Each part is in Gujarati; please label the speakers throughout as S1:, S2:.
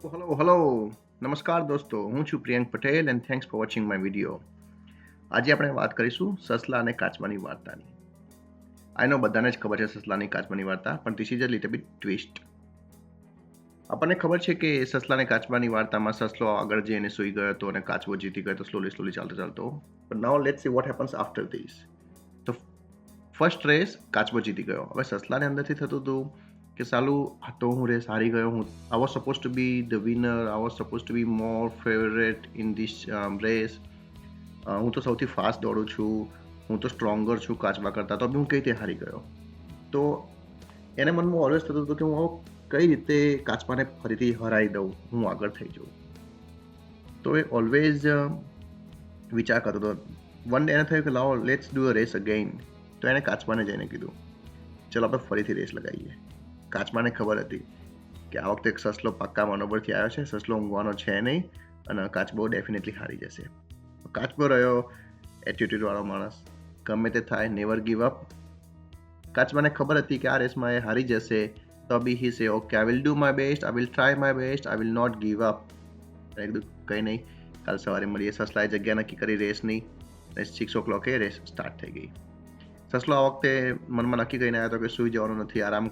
S1: હેલો નમસ્કાર દોસ્તો, હું છું Priyank Patel and thanks for watching my video. આજે આપણે વાત કરીશું સસલા અને કાચબાની વાર્તાની. આઈ નો બધાને જ ખબર છે સસલાની કાચબાની વાર્તા, પણ this is a little bit twist. આપણને ખબર છે કે સસલા અને કાચબાની વાર્તામાં સસલો આગળ જઈને સૂઈ ગયો હતો અને કાચબો જીતી ગયો હતો સ્લોલી ચાલતો. But now let's see what happens after this. તો ફર્સ્ટ રેસ કાચબો જીતી ગયો. હવે સસલાને અંદરથી થતું હતું કે સાલું આ તો હું રેસ હારી ગયો. I was supposed to be the winner. I was supposed to be more favorite in this race. હું તો સૌથી ફાસ્ટ દોડું છું, હું તો સ્ટ્રોંગર છું કાચબા કરતાં, તો બી હું કઈ રીતે હારી ગયો. તો એને મનમાં ઓલવેઝ થતું હતું કે હું કઈ રીતે કાચબાને ફરીથી હરાવી દઉં, હું આગળ થઈ જાઉં. તો એ ઓલવેઝ વિચાર કરતો હતો. વન ડે એને થયું કે લાવો let's do a race again. તો એણે કાચબાને જઈને કીધું ચલો આપણે ફરીથી રેસ લગાવીએ. કાચબાને ખબર હતી કે આ વખતે સસલો પાક્કા મનોબળથી આવ્યો છે, સસલો ઊંઘવાનો છે નહીં અને કાચબો ડેફિનેટલી હારી જશે. કાચબો રહ્યો એટીટ્યુડ વાળો માણસ, ગમે તે થાય નેવર ગીવ અપ. કાચબાને ખબર હતી કે આ રેસમાં એ હારી જશે, તો બી he say okay I will do my best, I will try my best, I will not give up. એકદમ કંઈ નહીં, કાલ સવારે મળીએ. સસલાએ જગ્યા નક્કી કરી રેસની. 6 o'clock રેસ સ્ટાર્ટ થઈ ગઈ. સસલો આ વખતે મનમાં નક્કી કરીને આવ્યો હતો કે સૂઈ જવાનું નથી, આરામ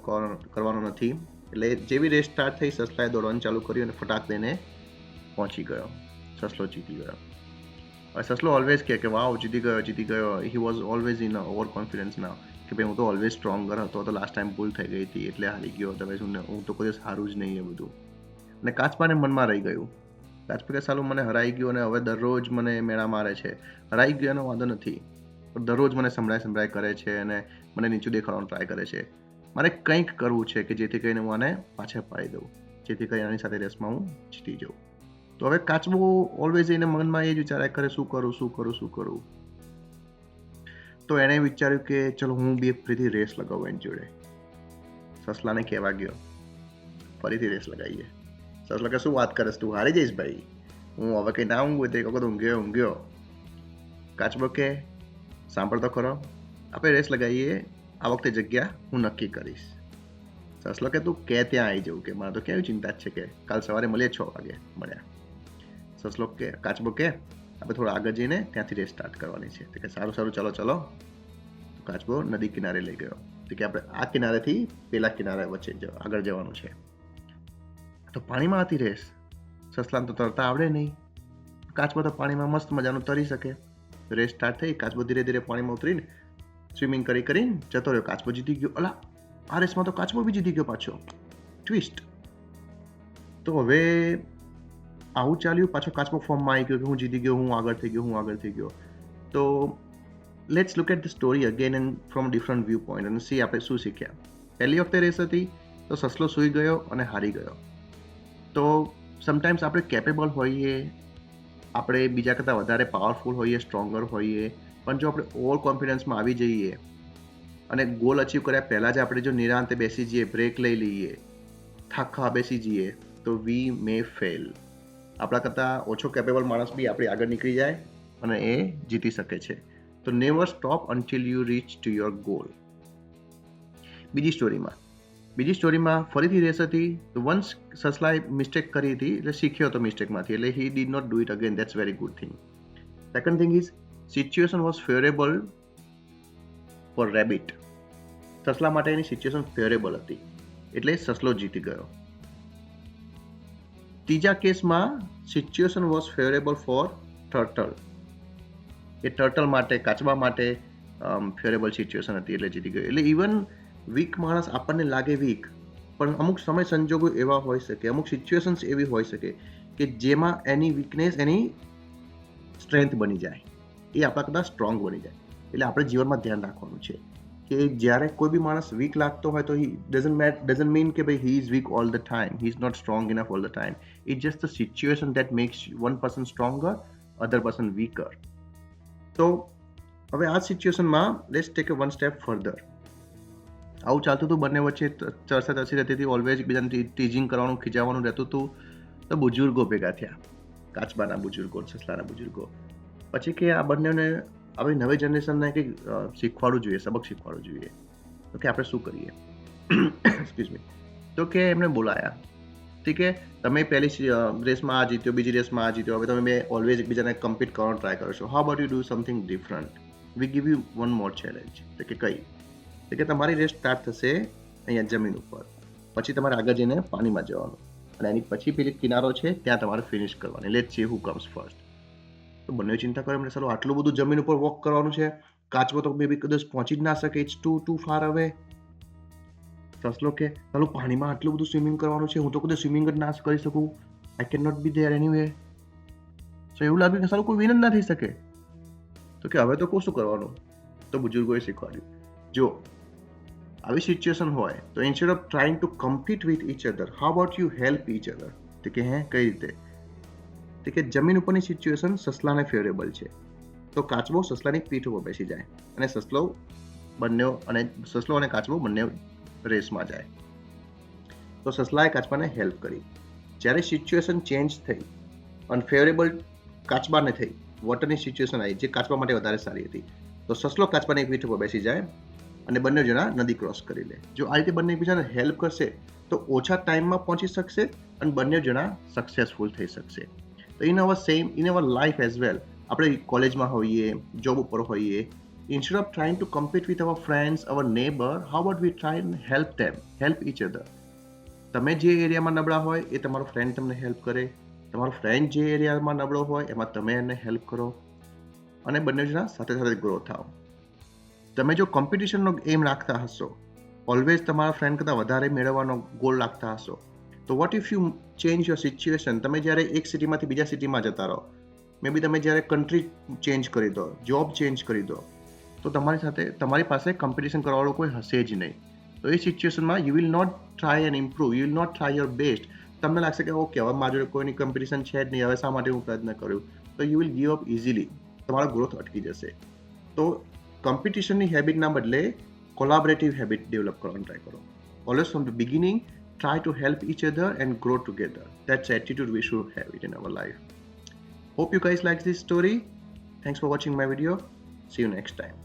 S1: કરવાનો નથી. એટલે જેવી રેસ સ્ટાર્ટ થઈ સસલાએ દોડવાનું ચાલુ કર્યું અને ફટાક દઈને પહોંચી ગયો. સસલો જીતી ગયો. હવે સસલો ઓલવેઝ કહે કે વાવ જીતી ગયો. He was always in over confidence now કે ભાઈ હું તો ઓલવેઝ સ્ટ્રોંગર હતો, તો લાસ્ટ ટાઈમ ભૂલ થઈ ગઈ હતી એટલે હારી ગયો. તો હું તો કોઈ દિવસ હારું જ નહીં એ બધું. અને કાચબાને મનમાં રહી ગયું. કાચબા કે સાલું મને હરાઈ ગયો અને હવે દરરોજ મને મેળા મારે છે. હરાઈ ગયો એનો વાંધો નથી, દરરોજ મને સંભળાય કરે છે અને મને નીચું દેખાડવાનો ટ્રાય કરે છે. મારે કંઈક કરવું છે કે જેથી કરીને હું આને પાછળ પાડી દઉં, જેથી કરીને આની સાથે રેસમાં હું જીતી જાઉં. તો હવે કાચબો ઓલવેઝ એને મનમાં એ જ વિચાર્યા કરે શું કરું. તો એણે વિચાર્યું કે ચલો હું બી ફરીથી રેસ લગાવું એની જોડે. સસલાને કહેવા ગયો ફરીથી રેસ લગાવીએ. સસલો કે શું વાત કરે તું હારી જઈશ ભાઈ, હું હવે કંઈ ના ઊંઘું એક વખત ઊંઘ્યો. કાચબો કે સાંભળ તો ખરો, આપણે રેસ લગાવીએ, આ વખતે જગ્યા હું નક્કી કરીશ. સસલો કે તું કે ત્યાં આવી જવું, કે મારે તો કેવી ચિંતા છે કે કાલ સવારે મળીએ 6 વાગે મળ્યા. સસલો કે કાચબો કે આપણે થોડા આગળ જઈને ત્યાંથી રેસ સ્ટાર્ટ કરવાની છે. તો કે સારું ચલો. કાચબો નદી કિનારે લઈ ગયો. તો કે આપણે આ કિનારેથી પેલા કિનારે વચ્ચે આગળ જવાનું છે. તો પાણીમાં હતી રેસ. સસલાને તો તરતા આવડે નહીં. કાચબો તો પાણીમાં મસ્ત મજાનું તરી શકે. રેસ સ્ટાર્ટ થઈ. કાચબો ધીરે ધીરે પાણીમાં ઉતરીને સ્વિમિંગ કરીને જતો રહ્યો. કાચબો જીતી ગયો. અલા આ રેસમાં તો કાચબો બી જીતી ગયો પાછો. ટ્વિસ્ટ. તો હવે આવું ચાલ્યું. પાછો કાચબો ફોર્મમાં આવી ગયો કે હું જીતી ગયો, હું આગળ થઈ ગયો. તો let's look at the story again and from different view point અને સી આપણે શું શીખ્યા. પહેલી વખતે રેસ હતી તો સસલો સૂઈ ગયો અને હારી ગયો. તો સમટાઈમ્સ આપણે કેપેબલ હોઈએ, આપણે બીજા કરતાં વધારે પાવરફુલ હોઈએ, સ્ટ્રોંગર હોઈએ, પણ જો આપણે ઓવર કોન્ફિડન્સમાં આવી જઈએ અને ગોલ અચીવ કર્યા પહેલાં જ આપણે જો નિરાંતે બેસી જઈએ, બ્રેક લઈ લઈએ, થાક બેસી જઈએ, તો વી મે ફેલ. આપણા કરતાં ઓછો કેપેબલ માણસ બી આપણી આગળ નીકળી જાય અને એ જીતી શકે છે. તો never stop until you rich to your goal. બીજી સ્ટોરીમાં ફરીથી રેસ હતી. તો વન્સ સસલાએ મિસ્ટેક કરી હતી એટલે શીખ્યો હતો મિસ્ટેકમાંથી, એટલે he did not do it again. That's very good thing. Second thing is situation was favourable for rabbit. સસલા માટે એની સિચ્યુએશન ફેવરેબલ હતી એટલે સસલો જીતી ગયો. ત્રીજા કેસમાં situation was favourable for turtle. એ ટર્ટલ માટે, કાચબા માટે ફેવરેબલ સિચ્યુએશન હતી એટલે જીતી ગયો. એટલે ઇવન વીક માણસ આપણને લાગે વીક, પણ અમુક સમય સંજોગો એવા હોઈ શકે, અમુક સિચ્યુએશન્સ એવી હોઈ શકે કે જેમાં એની વીકનેસ એની સ્ટ્રેન્થ બની જાય, એ આપણા કરતાં સ્ટ્રોંગ બની જાય. એટલે આપણે જીવનમાં ધ્યાન રાખવાનું છે કે જ્યારે કોઈ બી માણસ વીક લાગતો હોય તો હી ડઝન્ટ મીન કે ભાઈ he is weak all the time, he is not strong enough all the time. It's just the situation that makes one person stronger, other person weaker. તો હવે આ સિચ્યુએશનમાં let's take one step further. આવું ચાલતું હતું, બંને વચ્ચે ચર્ચા રહેતી હતી, ઓલવેઝ એકબીજાને ટીઝિંગ કરવાનું, ખીજાવવાનું રહેતું હતું. તો બુજુર્ગો ભેગા થયા, કાચબાના બુજુર્ગો, સસલાના બુજુર્ગો. પછી કે આ બંનેને હવે નવી જનરેશનને કંઈક શીખવાડવું જોઈએ, સબક શીખવાડવું જોઈએ. તો કે આપણે શું કરીએ? Excuse me. તો કે એમને બોલાયા ઠીક છે, તમે પહેલી રેસમાં આ જીત્યો, બીજી રેસમાં આ જીત્યો, હવે તમે બે ઓલવેઝ એકબીજાને કમ્પીટ કરવાનો ટ્રાય કરો છો. How about you do something different? We give you one more challenge. એટલે કે કઈ? એટલે કે તમારી રેસ સ્ટાર્ટ થશે અહીંયા જમીન ઉપર, પછી તમારે આગળ જઈને પાણીમાં જવાનું, અને એની પછી પેલી કિનારો છે ત્યાં તમારે ફિનિશ કરવાની. Let's see who comes first. તો બંને ચિંતા કરો એમને, ચાલો આટલું બધું જમીન ઉપર વોક કરવાનું છે, કાચમાં તો મે બી કદાચ પહોંચી જ ના શકે, ઇટ્સ ટુ ફાર અવે. સસલો કે ચાલો પાણીમાં આટલું બધું સ્વિમિંગ કરવાનું છે, હું તો કદાચ સ્વિમિંગ જ ના કરી શકું, I can not be there anyway. So એવું લાગ્યું કે સારું કોઈ વિન જ ના થઈ શકે. તો કે હવે તો શું કરવાનું? તો બુજુર્ગોએ શીખવાડ્યું, જો આવી સિચ્યુએશન હોય તો instead of trying to compete with each other, how about you help each other? તો કે કઈ રીતે? તો કે જમીન ઉપરની સિચ્યુએશન સસલાને ફેવરેબલ છે, તો કાચબો સસલાની પીઠ ઉપર બેસી જાય અને સસલો અને કાચબો બંને રેસમાં જાય. તો સસલાએ કાચબાને હેલ્પ કરી. જ્યારે સિચ્યુએશન ચેન્જ થઈ, અનફેવરેબલ કાચબાને થઈ, વોટરની સિચ્યુએશન આવી જે કાચબા માટે વધારે સારી હતી, તો સસલો કાચબાની પીઠ ઉપર બેસી જાય અને બંને જણા નદી ક્રોસ કરી લે. જો આ રીતે બંને એકબીજાને હેલ્પ કરશે તો ઓછા ટાઈમમાં પહોંચી શકશે અને બંને જણા સક્સેસફુલ થઈ શકશે. તો in our life as well, આપણે કોલેજમાં હોઈએ, જોબ ઉપર હોઈએ, instead of trying to compete with our friends, our neighbor, how about we try and help each other? તમે જે એરિયામાં નબળા હોય એ તમારો ફ્રેન્ડ તમને હેલ્પ કરે, તમારો ફ્રેન્ડ જે એરિયામાં નબળો હોય એમાં તમે એને હેલ્પ કરો, અને બંને જણા સાથે સાથે ગ્રો થાઓ. તમે જો કોમ્પિટિશનનો એમ રાખતા હશો, ઓલવેઝ તમારા ફ્રેન્ડ કરતાં વધારે મેળવવાનો ગોલ રાખતા હશો, તો vote if you change your situation? તમે જ્યારે એક સિટીમાંથી બીજા સિટીમાં જતા રહો, મે બી તમે જ્યારે કન્ટ્રી ચેન્જ કરી દો, જોબ ચેન્જ કરી દો, તો તમારી પાસે કોમ્પિટિશન કરવાવાળો કોઈ હશે જ નહીં. તો એ સિચ્યુએશનમાં you will not try and improve, you will not try your best. તમને લાગશે કે ઓકે હવે મારી જોડે કોઈની કોમ્પિટિશન છે જ નહીં, હવે શા માટે હું પ્રયત્ન કરું? તો you will give up easily, તમારો ગ્રોથ અટકી જશે. તો કોમ્પિટિશનની હેબિટના બદલે કોલાબરેટિવ હેબિટ ડેવલપ કરવાનો ટ્રાય કરો. Always from the beginning try to help each other and grow together. That's the attitude we should have it in our life. Hope you guys like this story. Thanks for watching my video. See you next time.